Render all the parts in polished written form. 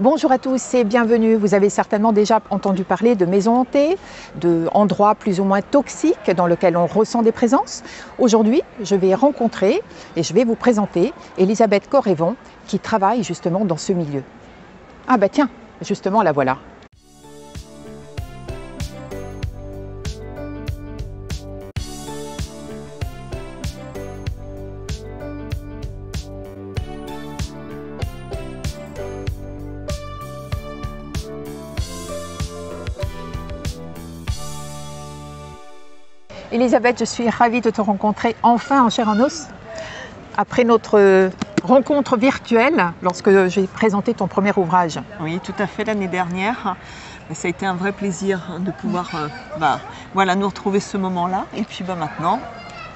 Bonjour à tous et bienvenue. Vous avez certainement déjà entendu parler de maisons hantées, d'endroits plus ou moins toxiques dans lesquels on ressent des présences. Aujourd'hui, je vais rencontrer et je vais vous présenter Elisabeth Corrévon qui travaille justement dans ce milieu. Ah bah tiens, justement la voilà. Elisabeth, je suis ravie de te rencontrer enfin en chair et en os. Après notre rencontre virtuelle, lorsque j'ai présenté ton premier ouvrage. Oui, tout à fait, l'année dernière. Ça a été un vrai plaisir de pouvoir nous retrouver ce moment-là. Et puis maintenant,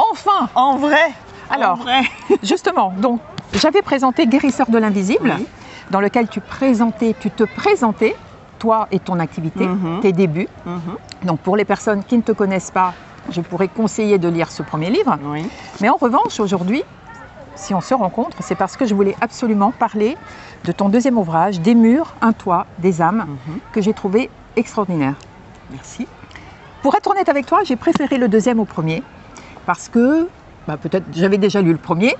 enfin, en vrai. Alors, en vrai. Justement, donc j'avais présenté Guérisseur de l'invisible, oui, dans lequel tu te présentais, toi et ton activité, tes débuts. Donc pour les personnes qui ne te connaissent pas, je pourrais conseiller de lire ce premier livre. Oui. Mais en revanche, aujourd'hui, si on se rencontre, c'est parce que je voulais absolument parler de ton deuxième ouvrage, Des murs, un toit, des âmes, que j'ai trouvé extraordinaire. Merci. Pour être honnête avec toi, j'ai préféré le deuxième au premier, parce que peut-être j'avais déjà lu le premier,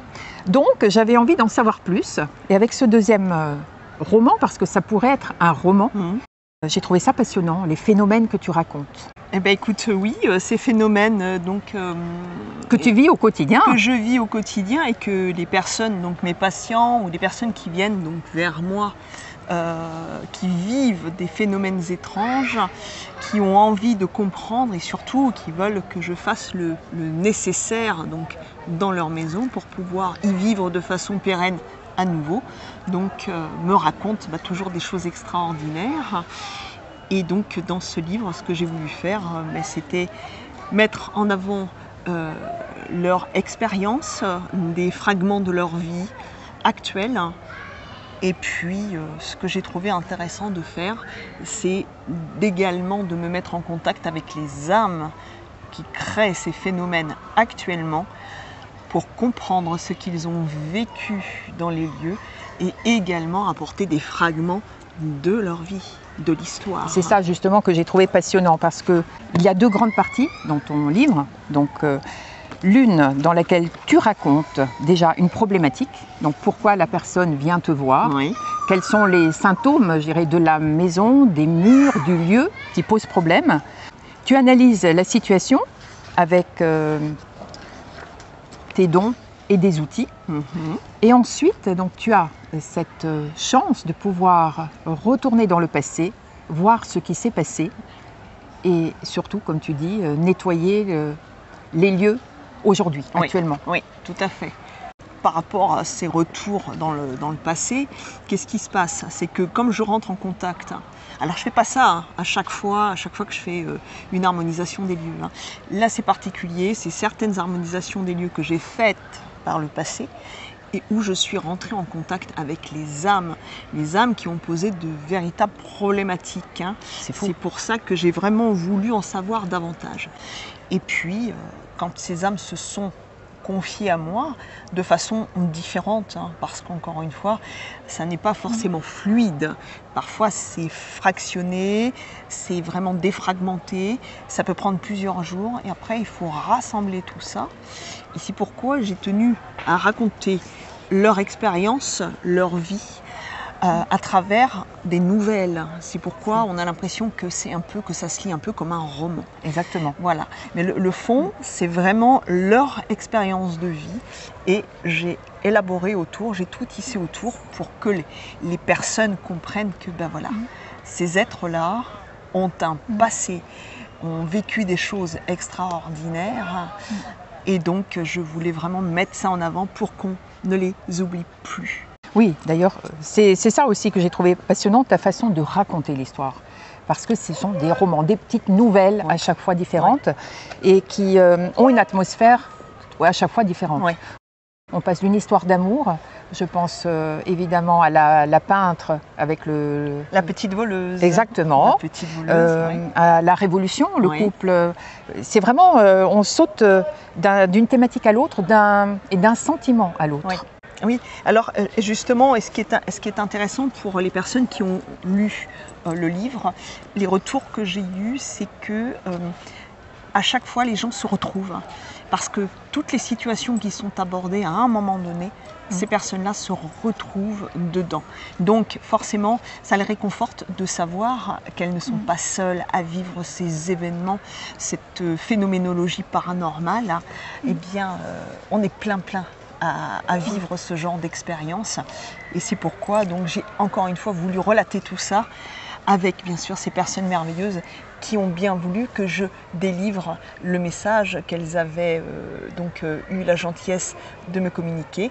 donc j'avais envie d'en savoir plus. Et avec ce deuxième roman, parce que ça pourrait être un roman, j'ai trouvé ça passionnant, les phénomènes que tu racontes. Eh bien écoute, oui, ces phénomènes que tu vis au quotidien. Que je vis au quotidien et que les personnes, donc mes patients ou les personnes qui viennent donc vers moi, qui vivent des phénomènes étranges, qui ont envie de comprendre et surtout qui veulent que je fasse le nécessaire donc, dans leur maison pour pouvoir y vivre de façon pérenne à nouveau. Donc me racontent toujours des choses extraordinaires. Et donc dans ce livre, ce que j'ai voulu faire, c'était mettre en avant leur expérience, des fragments de leur vie actuelle. Et puis ce que j'ai trouvé intéressant de faire, c'est également de me mettre en contact avec les âmes qui créent ces phénomènes actuellement pour comprendre ce qu'ils ont vécu dans les lieux et également apporter des fragments de leur vie, de l'histoire. C'est ça justement que j'ai trouvé passionnant parce qu'il y a deux grandes parties dans ton livre. Donc l'une dans laquelle tu racontes déjà une problématique, donc pourquoi la personne vient te voir, oui, quels sont les symptômes, je dirais, de la maison, des murs, du lieu qui posent problème. Tu analyses la situation avec tes dons et des outils. Et ensuite, donc, tu as cette chance de pouvoir retourner dans le passé, voir ce qui s'est passé et surtout, comme tu dis, nettoyer les lieux aujourd'hui, actuellement. Oui, tout à fait. Par rapport à ces retours dans le passé, qu'est-ce qui se passe? C'est que comme je rentre en contact, alors je ne fais pas ça à chaque fois que je fais une harmonisation des lieux. Là c'est particulier, c'est certaines harmonisations des lieux que j'ai faites par le passé et où je suis rentrée en contact avec les âmes qui ont posé de véritables problématiques. C'est pour ça que j'ai vraiment voulu en savoir davantage. Et puis, quand ces âmes se sont confiées à moi de façon différente, parce qu'encore une fois, ça n'est pas forcément fluide. Parfois, c'est fractionné, c'est vraiment défragmenté, ça peut prendre plusieurs jours, et après, il faut rassembler tout ça. Et c'est pourquoi j'ai tenu à raconter leur expérience, leur vie, à travers des nouvelles. C'est pourquoi on a l'impression que ça se lit un peu comme un roman. Exactement. Voilà. Mais le fond, c'est vraiment leur expérience de vie et j'ai élaboré autour, j'ai tout tissé autour pour que les personnes comprennent que ces êtres-là ont un passé, ont vécu des choses extraordinaires et donc je voulais vraiment mettre ça en avant pour qu'on ne les oublie plus. Oui, d'ailleurs, c'est ça aussi que j'ai trouvé passionnant, ta façon de raconter l'histoire. Parce que ce sont des romans, des petites nouvelles à chaque fois différentes et qui ont une atmosphère à chaque fois différente. On passe d'une histoire d'amour, je pense évidemment à la peintre avec la petite voleuse. Exactement. La petite voleuse, à la Révolution, le couple. C'est vraiment, on saute d'une thématique à l'autre et d'un sentiment à l'autre. Oui, alors justement, ce qui est intéressant pour les personnes qui ont lu le livre, les retours que j'ai eus, c'est que à chaque fois les gens se retrouvent. Parce que toutes les situations qui sont abordées à un moment donné, ces personnes-là se retrouvent dedans. Donc forcément, ça les réconforte de savoir qu'elles ne sont pas seules à vivre ces événements, cette phénoménologie paranormale. Eh bien, on est plein à vivre ce genre d'expérience. Et c'est pourquoi donc j'ai encore une fois voulu relater tout ça avec bien sûr ces personnes merveilleuses qui ont bien voulu que je délivre le message qu'elles avaient eu la gentillesse de me communiquer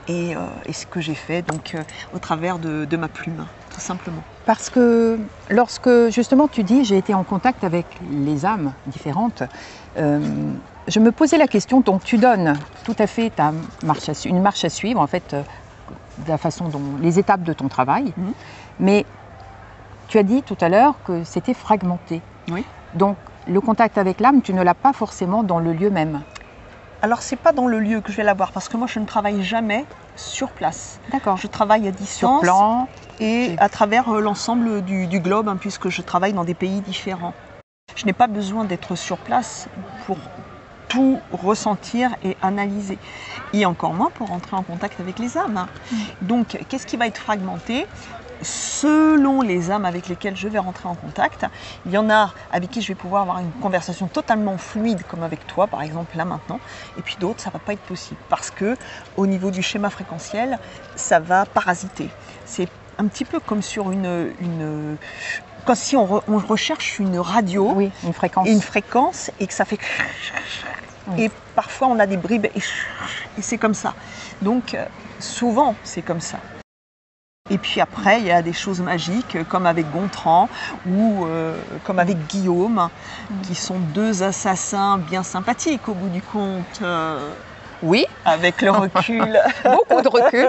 et ce que j'ai fait donc au travers de ma plume, tout simplement. Parce que lorsque justement tu dis j'ai été en contact avec les âmes différentes, je me posais la question, donc tu donnes tout à fait une marche à suivre en fait, de la façon dont les étapes de ton travail, mais tu as dit tout à l'heure que c'était fragmenté. Oui. Donc le contact avec l'âme, tu ne l'as pas forcément dans le lieu même. Alors c'est pas dans le lieu que je vais l'avoir parce que moi je ne travaille jamais sur place. D'accord. Je travaille à distance. Sur plan. Et à travers l'ensemble du globe, hein, puisque je travaille dans des pays différents. Je n'ai pas besoin d'être sur place pour tout ressentir et analyser. Et encore moins pour entrer en contact avec les âmes. Donc, qu'est-ce qui va être fragmenté ? Selon les âmes avec lesquelles je vais rentrer en contact, il y en a avec qui je vais pouvoir avoir une conversation totalement fluide, comme avec toi par exemple là maintenant, et puis d'autres ça ne va pas être possible parce que au niveau du schéma fréquentiel, ça va parasiter. C'est un petit peu comme sur quand si on recherche une radio, oui, une fréquence et que ça fait et parfois on a des bribes et c'est comme ça. Donc souvent c'est comme ça. Et puis après, il y a des choses magiques comme avec Gontran ou comme avec Guillaume, qui sont deux assassins bien sympathiques au bout du compte. Oui, avec le recul. Beaucoup de recul.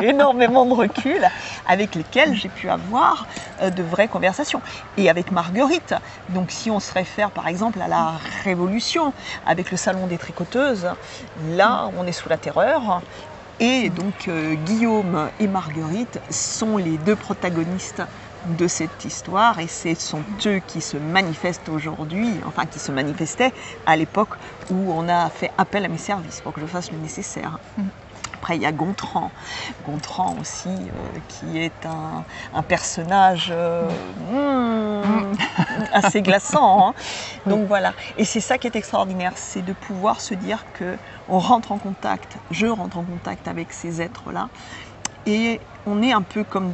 Énormément de recul, avec lesquels j'ai pu avoir de vraies conversations. Et avec Marguerite, donc si on se réfère par exemple à la Révolution, avec le salon des tricoteuses, là on est sous la terreur. Et donc Guillaume et Marguerite sont les deux protagonistes de cette histoire et ce sont eux qui se manifestent aujourd'hui, enfin qui se manifestaient à l'époque où on a fait appel à mes services pour que je fasse le nécessaire. Après il y a Gontran aussi qui est un personnage assez glaçant. Hein. Donc voilà, et c'est ça qui est extraordinaire, c'est de pouvoir se dire que on rentre en contact, je rentre en contact avec ces êtres-là et on est un peu comme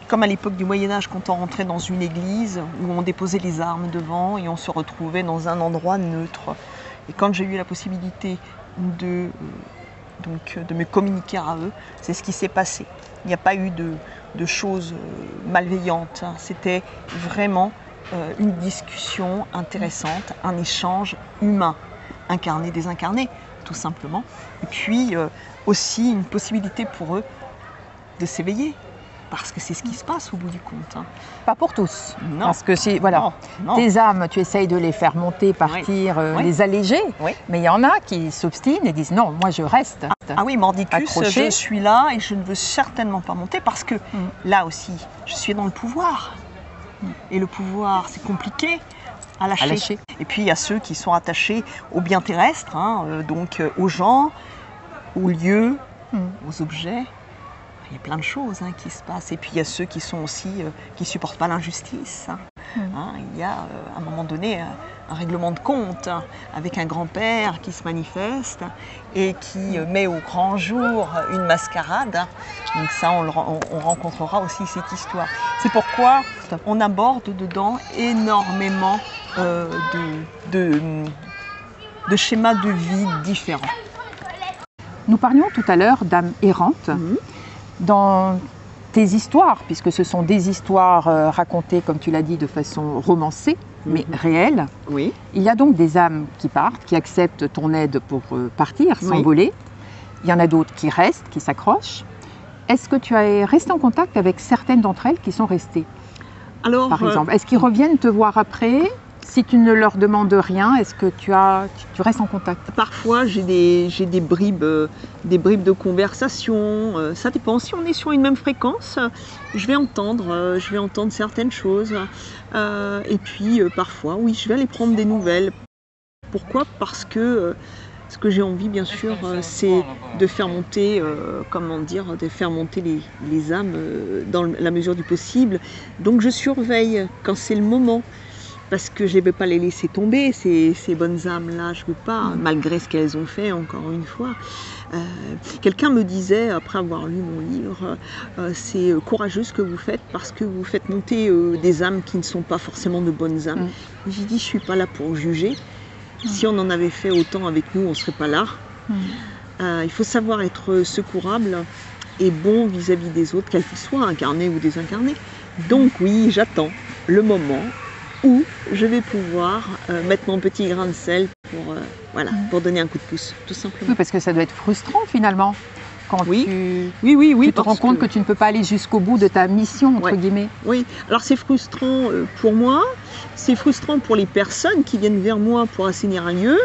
comme à l'époque du Moyen-Âge, quand on rentrait dans une église où on déposait les armes devant et on se retrouvait dans un endroit neutre. Et quand j'ai eu la possibilité de me communiquer à eux, c'est ce qui s'est passé. Il n'y a pas eu de choses malveillantes. C'était vraiment une discussion intéressante, un échange humain, incarné, désincarné, tout simplement. Et puis aussi une possibilité pour eux de s'éveiller. Parce que c'est ce qui se passe au bout du compte. Pas pour tous. Non. Parce que tes âmes, tu essayes de les faire monter, partir, les alléger. Oui. Mais il y en a qui s'obstinent et disent non, moi je reste. Ah oui, Mordicus, accroché. Je suis là et je ne veux certainement pas monter parce que là aussi, je suis dans le pouvoir. Et le pouvoir, c'est compliqué à lâcher. Et puis il y a ceux qui sont attachés aux biens terrestres, donc aux gens, aux lieux, aux objets. Il y a plein de choses qui se passent. Et puis il y a ceux qui sont aussi, qui ne supportent pas l'injustice. Il y a à un moment donné un règlement de compte avec un grand-père qui se manifeste et qui met au grand jour une mascarade. Donc ça, on rencontrera aussi cette histoire. C'est pourquoi on aborde dedans énormément de schémas de vie différents. Nous parlions tout à l'heure d'âmes errantes. Dans tes histoires, puisque ce sont des histoires racontées, comme tu l'as dit, de façon romancée, mais réelle, il y a donc des âmes qui partent, qui acceptent ton aide pour partir, s'envoler. Il y en a d'autres qui restent, qui s'accrochent. Est-ce que tu es resté en contact avec certaines d'entre elles qui sont restées? Alors, par exemple, est-ce qu'ils reviennent te voir après? Si tu ne leur demandes rien, est-ce que tu restes en contact? Parfois, j'ai des bribes de conversation. Ça dépend. Si on est sur une même fréquence, je vais entendre certaines choses. Et puis, parfois, oui, je vais aller prendre des nouvelles. Pourquoi? Parce que ce que j'ai envie, bien sûr, c'est de faire monter, les âmes dans la mesure du possible. Donc, je surveille quand c'est le moment. Parce que je ne vais pas les laisser tomber, ces bonnes âmes-là, je ne veux pas, malgré ce qu'elles ont fait, encore une fois. Quelqu'un me disait, après avoir lu mon livre, c'est courageux ce que vous faites, parce que vous faites monter des âmes qui ne sont pas forcément de bonnes âmes. J'ai dit, je ne suis pas là pour juger. Si on en avait fait autant avec nous, on ne serait pas là. Il faut savoir être secourable et bon vis-à-vis des autres, quels qu'ils soient, incarnés ou désincarnés. Donc oui, j'attends le moment où je vais pouvoir mettre mon petit grain de sel pour donner un coup de pouce, tout simplement. Oui, parce que ça doit être frustrant finalement, quand tu te rends compte que tu ne peux pas aller jusqu'au bout de ta mission, entre guillemets. Oui, alors c'est frustrant pour moi, c'est frustrant pour les personnes qui viennent vers moi pour assainir un lieu.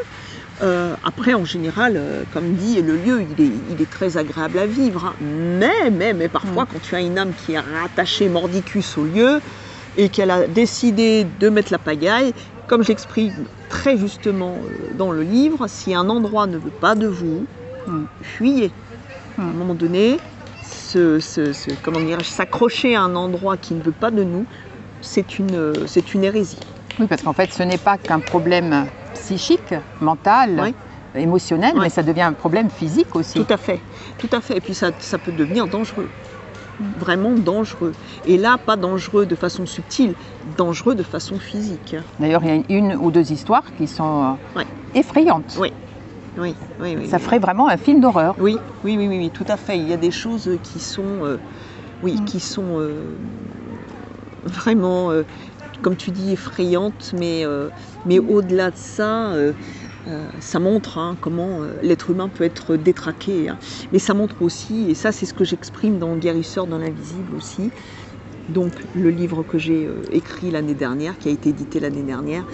Après, en général, comme dit, le lieu, il est très agréable à vivre. Hein. Mais parfois, quand tu as une âme qui est rattachée mordicus au lieu, et qu'elle a décidé de mettre la pagaille, comme j'exprime très justement dans le livre, si un endroit ne veut pas de vous, fuyez. À un moment donné, s'accrocher à un endroit qui ne veut pas de nous, c'est une hérésie. Oui, parce qu'en fait, ce n'est pas qu'un problème psychique, mental, émotionnel, mais ça devient un problème physique aussi. Tout à fait. Et puis ça peut devenir dangereux. Vraiment dangereux. Et là, pas dangereux de façon subtile, dangereux de façon physique. D'ailleurs, il y a une ou deux histoires qui sont effrayantes. Oui, ça ferait vraiment un film d'horreur. Oui, tout à fait. Il y a des choses qui sont, vraiment, comme tu dis, effrayantes, mais au-delà de ça, ça montre comment l'être humain peut être détraqué. Hein. Mais ça montre aussi, et ça c'est ce que j'exprime dans Guérisseur dans l'invisible aussi, donc le livre que j'ai écrit l'année dernière, qui a été édité l'année dernière,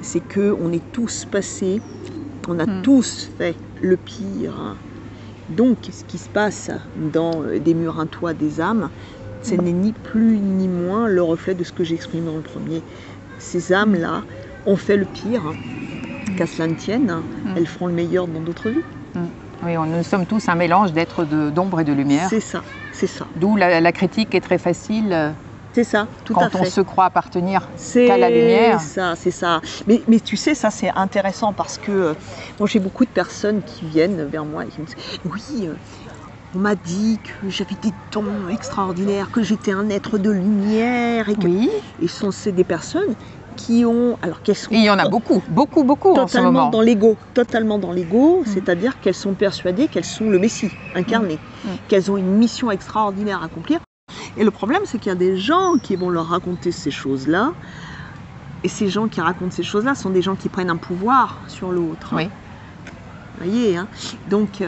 c'est qu'on est tous passés, on a tous fait le pire. Hein. Donc ce qui se passe dans des murs, un toit, des âmes, ce n'est ni plus ni moins le reflet de ce que j'exprime dans le premier. Ces âmes-là ont fait le pire. Hein. Qu'à cela ne tienne, elles feront le meilleur dans d'autres vies. Oui, nous sommes tous un mélange d'êtres d'ombre et de lumière. C'est ça. D'où la critique est très facile. C'est ça, tout à fait. Quand on se croit appartenir qu'à la lumière. C'est ça. Mais tu sais, ça c'est intéressant parce que moi j'ai beaucoup de personnes qui viennent vers moi et qui me disent oui, on m'a dit que j'avais des dons extraordinaires, que j'étais un être de lumière. Et c'est des personnes qui ont, alors qu'elles sont... Et il y en a beaucoup en ce moment. Totalement dans l'ego, c'est-à-dire qu'elles sont persuadées qu'elles sont le Messie incarné, qu'elles ont une mission extraordinaire à accomplir. Et le problème, c'est qu'il y a des gens qui vont leur raconter ces choses-là, et ces gens qui racontent ces choses-là sont des gens qui prennent un pouvoir sur l'autre. Oui. Vous voyez, hein. Donc,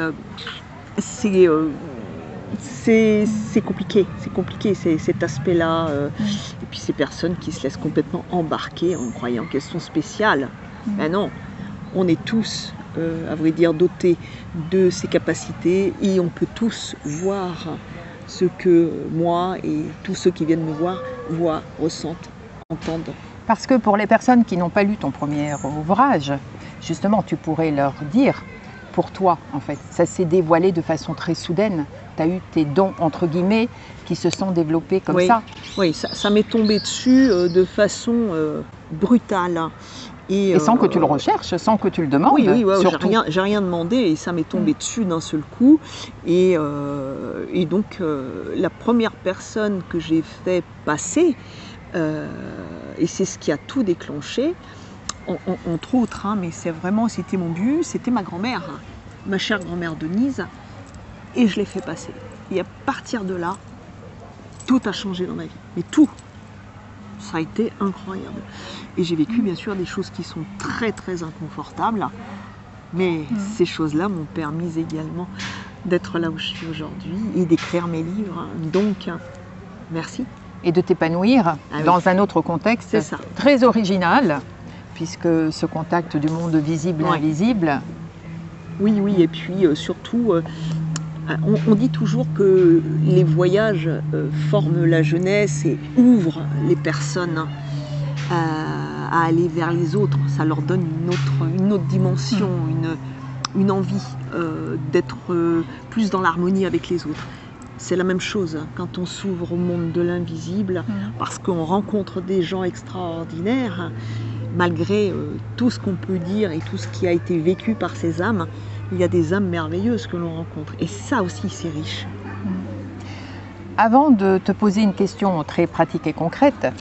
c'est compliqué, cet aspect-là. Et puis ces personnes qui se laissent complètement embarquer en croyant qu'elles sont spéciales. Ben non, on est tous, à vrai dire, dotés de ces capacités et on peut tous voir ce que moi et tous ceux qui viennent me voir voient, ressentent, entendent. Parce que pour les personnes qui n'ont pas lu ton premier ouvrage, justement, tu pourrais leur dire, pour toi, en fait, ça s'est dévoilé de façon très soudaine. Tu as eu tes dons, entre guillemets, qui se sont développés comme ça. Oui, ça m'est tombé dessus de façon brutale. Et sans que tu le recherches, sans que tu le demandes. Oui, j'ai rien demandé et ça m'est tombé dessus d'un seul coup. Et donc, la première personne que j'ai fait passer, et c'est ce qui a tout déclenché, entre autres, hein, mais c'était mon but, c'était ma grand-mère, ma chère grand-mère Denise, et je l'ai fait passer. Et à partir de là, tout a changé dans ma vie, mais tout. Ça a été incroyable. Et j'ai vécu bien sûr des choses qui sont très très inconfortables, mais ces choses-là m'ont permis également d'être là où je suis aujourd'hui et d'écrire mes livres. Donc, merci. Et de t'épanouir dans un autre contexte C'est ça. Très original, puisque ce contact du monde visible et Ouais. invisible. Oui, oui, et puis surtout, on dit toujours que les voyages forment la jeunesse et ouvrent les personnes à aller vers les autres. Ça leur donne une autre dimension, une envie d'être plus dans l'harmonie avec les autres. C'est la même chose quand on s'ouvre au monde de l'invisible, parce qu'on rencontre des gens extraordinaires, malgré tout ce qu'on peut dire et tout ce qui a été vécu par ces âmes. Il y a des âmes merveilleuses que l'on rencontre. Et ça aussi, c'est riche. Avant de te poser une question très pratique et concrète,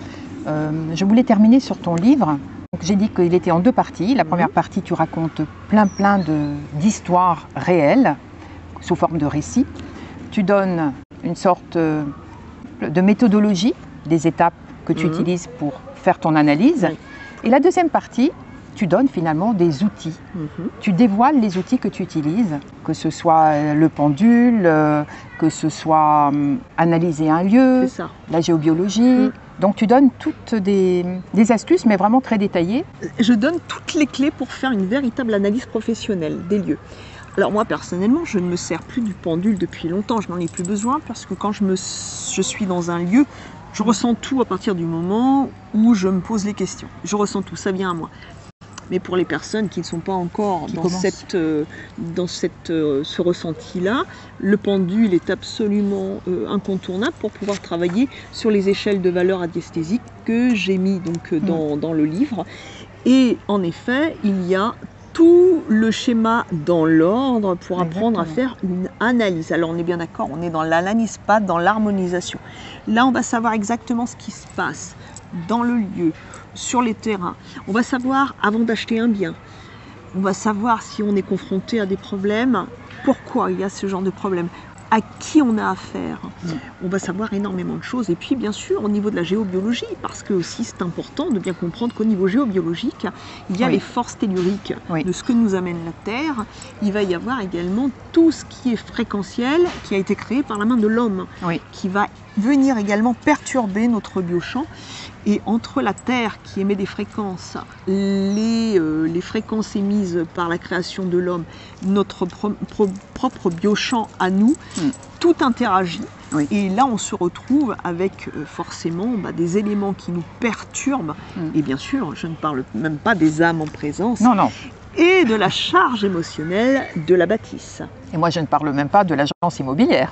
je voulais terminer sur ton livre. J'ai dit qu'il était en 2 parties. La première partie, tu racontes plein d'histoires réelles, sous forme de récits. Tu donnes une sorte de méthodologie, des étapes que tu utilises pour faire ton analyse. Oui. Et la deuxième partie, tu donnes finalement des outils. Tu dévoiles les outils que tu utilises, que ce soit le pendule, que ce soit analyser un lieu, C'est ça. la géobiologie. Donc tu donnes toutes des astuces, mais vraiment très détaillées. Je donne toutes les clés pour faire une véritable analyse professionnelle des lieux. Alors moi personnellement, je ne me sers plus du pendule depuis longtemps, je n'en ai plus besoin parce que quand je suis dans un lieu, je ressens tout à partir du moment où je me pose les questions. Je ressens tout, ça vient à moi. Mais pour les personnes qui ne sont pas encore dans ce ressenti-là, le pendule est absolument incontournable pour pouvoir travailler sur les échelles de valeur adiesthésique que j'ai mis donc dans le livre. Et en effet, il y a tout le schéma dans l'ordre pour apprendre à faire une analyse. Alors on est bien d'accord, on est dans l'analyse, pas dans l'harmonisation. Là, on va savoir exactement ce qui se passe dans le lieu, sur les terrains. On va savoir avant d'acheter un bien. On va savoir si on est confronté à des problèmes, pourquoi il y a ce genre de problème, à qui on a affaire. On va savoir énormément de choses. Et puis bien sûr au niveau de la géobiologie, parce que aussi c'est important de bien comprendre qu'au niveau géobiologique, il y a les forces telluriques de ce que nous amène la Terre. Il va y avoir également tout ce qui est fréquentiel, qui a été créé par la main de l'homme, qui va venir également perturber notre biochamp. Et entre la Terre qui émet des fréquences, les fréquences émises par la création de l'homme, notre propre biochamp à nous, tout interagit. Et là, on se retrouve avec forcément des éléments qui nous perturbent. Et bien sûr, je ne parle même pas des âmes en présence. Non, non. Et de la charge émotionnelle de la bâtisse. Et moi, je ne parle même pas de l'agence immobilière.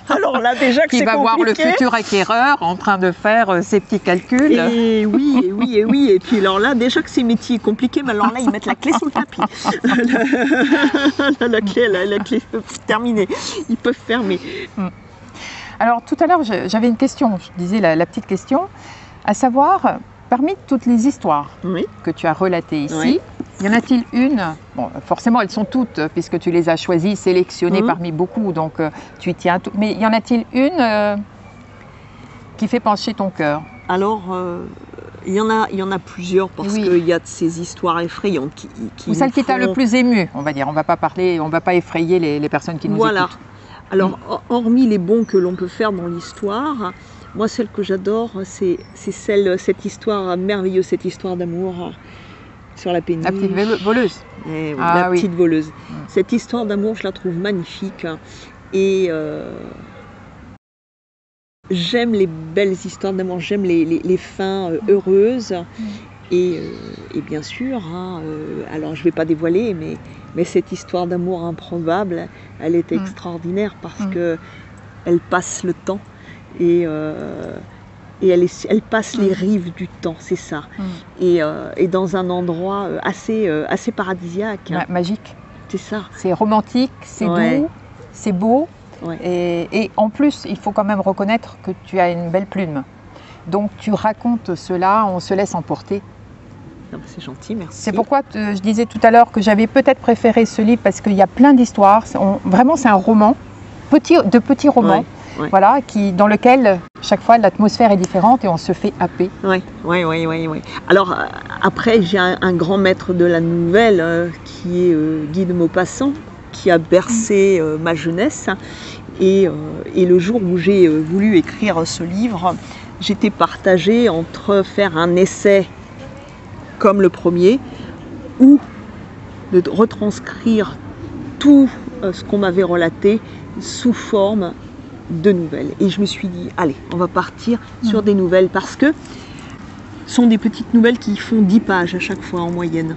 Alors là, déjà que c'est compliqué. Qui va voir le futur acquéreur en train de faire ses petits calculs. Et oui, et oui, et oui. Et puis alors là, déjà que ces métiers est compliqué, mais alors là, ils mettent la clé sous le tapis. la clé terminée. Ils peuvent fermer. Alors tout à l'heure, j'avais une question. Je disais la petite question, à savoir, parmi toutes les histoires que tu as relatées ici, y en a-t-il une, bon, forcément elles sont toutes, puisque tu les as choisies, sélectionnées parmi beaucoup, donc tu y tiens tout, mais y en a-t-il une qui fait pencher ton cœur? Alors, il y en a plusieurs, parce qu'il y a de ces histoires effrayantes qui ou celle qui t'a le plus ému, on va dire. On va pas effrayer les personnes qui nous écoutent. Alors, hormis les bons que l'on peut faire dans l'histoire, moi, celle que j'adore, c'est cette histoire merveilleuse, cette histoire d'amour sur la péniche. La petite voleuse. La petite voleuse. Cette histoire d'amour, je la trouve magnifique. Et j'aime les belles histoires d'amour, j'aime les fins heureuses. Et bien sûr, alors je ne vais pas dévoiler, mais cette histoire d'amour improbable, elle est extraordinaire parce qu'elle passe le temps. Et elle passe les rives du temps, c'est ça. Et dans un endroit assez paradisiaque. Magique. C'est ça. C'est romantique, c'est doux, c'est beau. Et en plus, il faut quand même reconnaître que tu as une belle plume. Donc tu racontes cela, on se laisse emporter. C'est gentil, merci. C'est pourquoi je disais tout à l'heure que j'avais peut-être préféré ce livre parce qu'il y a plein d'histoires. Vraiment, c'est un roman, de petits romans. Voilà, dans lequel chaque fois l'atmosphère est différente et on se fait happer. Oui. Alors après, j'ai un grand maître de la nouvelle qui est Guy de Maupassant, qui a bercé ma jeunesse. Et le jour où j'ai voulu écrire ce livre, j'étais partagée entre faire un essai comme le premier, ou de retranscrire tout ce qu'on m'avait relaté sous forme de nouvelles. Et je me suis dit, allez, on va partir sur des nouvelles, parce que ce sont des petites nouvelles qui font 10 pages à chaque fois en moyenne.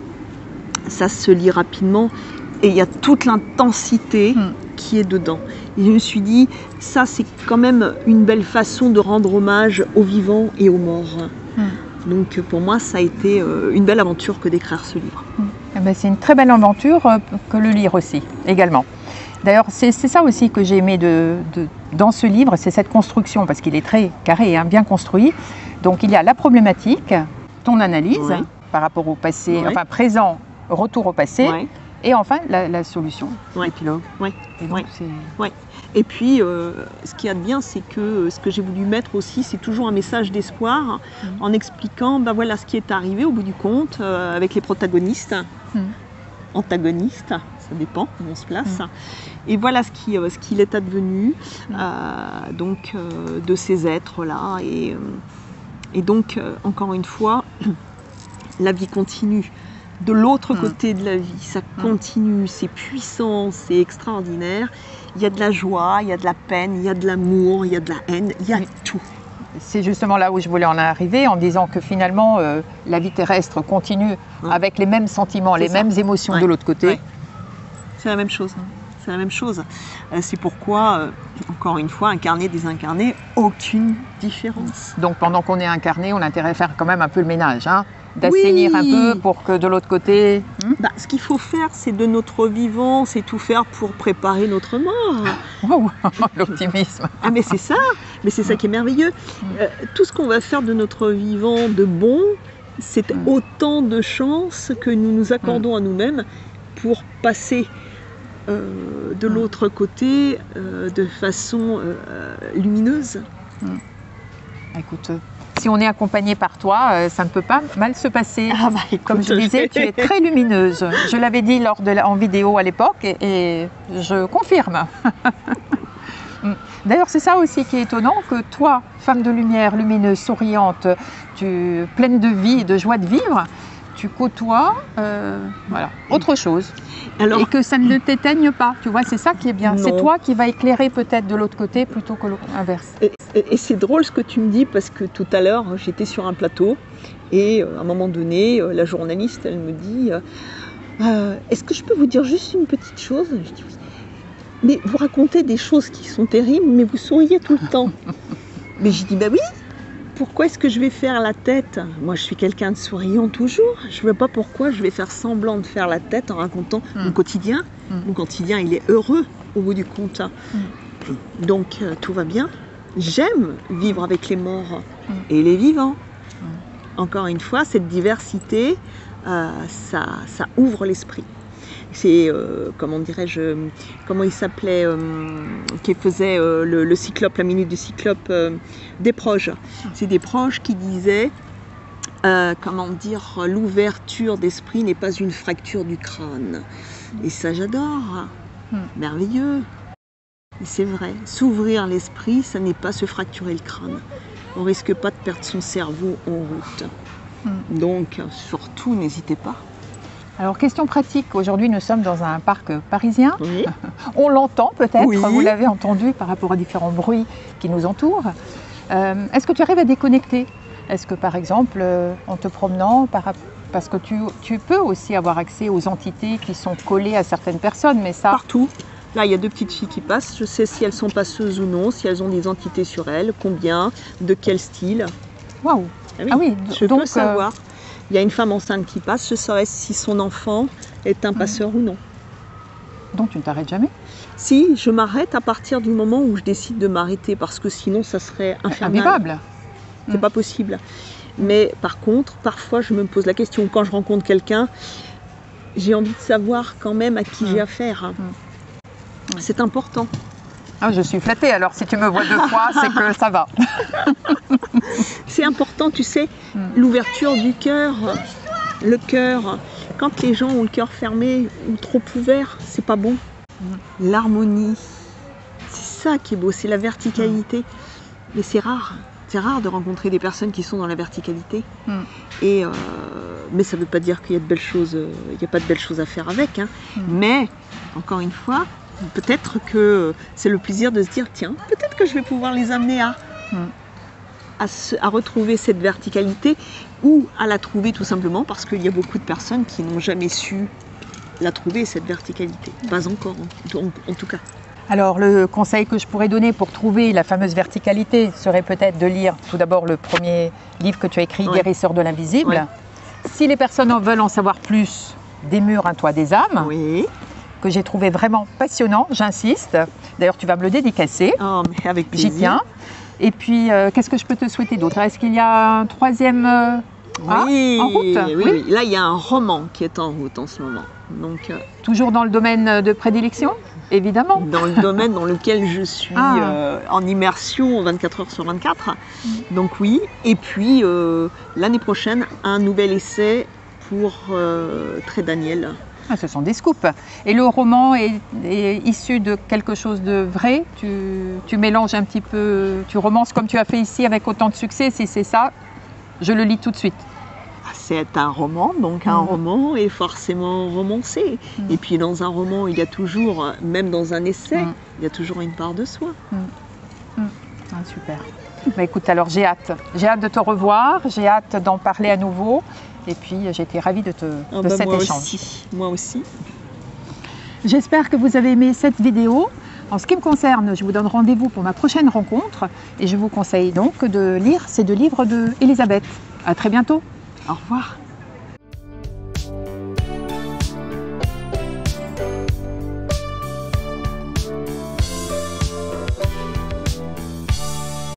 Ça se lit rapidement et il y a toute l'intensité qui est dedans. Et je me suis dit, ça c'est quand même une belle façon de rendre hommage aux vivants et aux morts. Donc pour moi, ça a été une belle aventure que d'écrire ce livre. Eh ben, c'est une très belle aventure que le lire aussi, également. D'ailleurs, c'est ça aussi que j'ai aimé dans ce livre, c'est cette construction, parce qu'il est très carré, bien construit. Donc il y a la problématique, ton analyse par rapport au passé, enfin présent, retour au passé, et enfin la solution, l'épilogue. Et puis, ce qu'il y a de bien, c'est que ce que j'ai voulu mettre aussi, c'est toujours un message d'espoir, en expliquant voilà ce qui est arrivé au bout du compte, avec les protagonistes, antagonistes, ça dépend où on se place. Et voilà ce qu'il est advenu de ces êtres-là. Et donc, encore une fois, la vie continue. De l'autre côté de la vie, ça continue, c'est puissant, c'est extraordinaire. Il y a de la joie, il y a de la peine, il y a de l'amour, il y a de la haine, il y a tout. C'est justement là où je voulais en arriver, en disant que finalement, la vie terrestre continue avec les mêmes sentiments, les mêmes émotions de l'autre côté. C'est la même chose. C'est la même chose. C'est pourquoi, encore une fois, incarné, désincarné, aucune différence. Donc pendant qu'on est incarné, on a intérêt à faire quand même un peu le ménage, d'assainir un peu pour que de l'autre côté... ce qu'il faut faire, c'est de notre vivant, c'est tout faire pour préparer notre mort. Wow, l'optimisme. Mais c'est ça, qui est merveilleux. Tout ce qu'on va faire de notre vivant de bon, c'est autant de chances que nous nous accordons à nous-mêmes pour passer de l'autre côté de façon lumineuse. Écoute, si on est accompagné par toi, ça ne peut pas mal se passer. Écoute, comme je disais, tu es très lumineuse. Je l'avais dit en vidéo à l'époque et je confirme. D'ailleurs, c'est ça aussi qui est étonnant, que toi, femme de lumière, lumineuse, souriante, pleine de vie et de joie de vivre, tu côtoies autre chose. Alors, et que ça ne t'éteigne pas, tu vois, c'est ça qui est bien. C'est toi qui vas éclairer peut-être de l'autre côté plutôt que l'inverse. Et c'est drôle ce que tu me dis, parce que tout à l'heure, j'étais sur un plateau et à un moment donné, la journaliste, elle me dit est-ce que je peux vous dire juste une petite chose? Je dis oui. Mais vous racontez des choses qui sont terribles, mais vous souriez tout le temps. Mais je dis oui. Pourquoi est-ce que je vais faire la tête? Moi, je suis quelqu'un de souriant toujours. Je ne vois pas pourquoi je vais faire semblant de faire la tête en racontant mon quotidien. Mon quotidien, il est heureux au bout du compte. Donc, tout va bien. J'aime vivre avec les morts et les vivants. Encore une fois, cette diversité, ça ouvre l'esprit. C'est, comment dirais-je, comment il s'appelait, qui faisait le cyclope, la minute du cyclope, Desproges. C'est Desproges qui disait, comment dire, l'ouverture d'esprit n'est pas une fracture du crâne. Et ça, j'adore. Merveilleux. Et c'est vrai, s'ouvrir l'esprit, ça n'est pas se fracturer le crâne. On risque pas de perdre son cerveau en route. Donc, surtout, n'hésitez pas. Alors, question pratique, aujourd'hui nous sommes dans un parc parisien, on l'entend peut-être, vous l'avez entendu par rapport à différents bruits qui nous entourent. Est-ce que tu arrives à déconnecter? Est-ce que par exemple, en te promenant, parce que tu peux aussi avoir accès aux entités qui sont collées à certaines personnes, mais ça... Partout. Là, il y a 2 petites filles qui passent, je sais si elles sont passeuses ou non, si elles ont des entités sur elles, combien, de quel style. Waouh! Ah oui, je peux savoir. Il y a une femme enceinte qui passe, je saurais si son enfant est un passeur ou non. Donc tu ne t'arrêtes jamais? Si, je m'arrête à partir du moment où je décide de m'arrêter, parce que sinon ça serait infernal. Invivable. C'est pas possible. Mais par contre, parfois je me pose la question, quand je rencontre quelqu'un, j'ai envie de savoir quand même à qui j'ai affaire. C'est important. Ah, je suis flattée, alors si tu me vois 2 fois, c'est que ça va. C'est important, tu sais, l'ouverture du cœur, le cœur. Quand les gens ont le cœur fermé ou trop ouvert, c'est pas bon. L'harmonie, c'est ça qui est beau, c'est la verticalité. Mais c'est rare de rencontrer des personnes qui sont dans la verticalité. Et mais ça ne veut pas dire qu'il y a de belles choses, il n'y a pas de belles choses à faire avec. Hein. Mais, encore une fois, peut-être que c'est le plaisir de se dire, tiens, peut-être que je vais pouvoir les amener à retrouver cette verticalité ou à la trouver tout simplement parce qu'il y a beaucoup de personnes qui n'ont jamais su la trouver, cette verticalité. Pas encore, en tout cas. Alors le conseil que je pourrais donner pour trouver la fameuse verticalité serait peut-être de lire tout d'abord le premier livre que tu as écrit, Guérisseur de l'invisible. Oui. Si les personnes veulent en savoir plus, Des murs, un toit, des âmes, que j'ai trouvé vraiment passionnant, j'insiste. D'ailleurs, tu vas me le dédicacer. Oh, mais avec plaisir. J'y tiens. Et puis, qu'est-ce que je peux te souhaiter d'autre? Est-ce qu'il y a un troisième en route? Oui. Là, il y a un roman qui est en route en ce moment. Donc, toujours dans le domaine de prédilection, évidemment. Dans le domaine dans lequel je suis en immersion 24 heures sur 24. Donc oui. Et puis, l'année prochaine, un nouvel essai pour Très Daniel. Ah, ce sont des scoops. Et le roman est issu de quelque chose de vrai. Tu mélanges un petit peu, tu romances comme tu as fait ici avec autant de succès. Si c'est ça, je le lis tout de suite. C'est un roman, donc un roman est forcément romancé. Et puis dans un roman, il y a toujours, même dans un essai, il y a toujours une part de soi. Ah, super. Bah, écoute, alors j'ai hâte de te revoir, j'ai hâte d'en parler à nouveau. Et puis j'ai été ravie de cet échange. Moi aussi. J'espère que vous avez aimé cette vidéo. En ce qui me concerne, je vous donne rendez-vous pour ma prochaine rencontre. Et je vous conseille donc de lire ces deux livres d'Elisabeth. À très bientôt. Au revoir.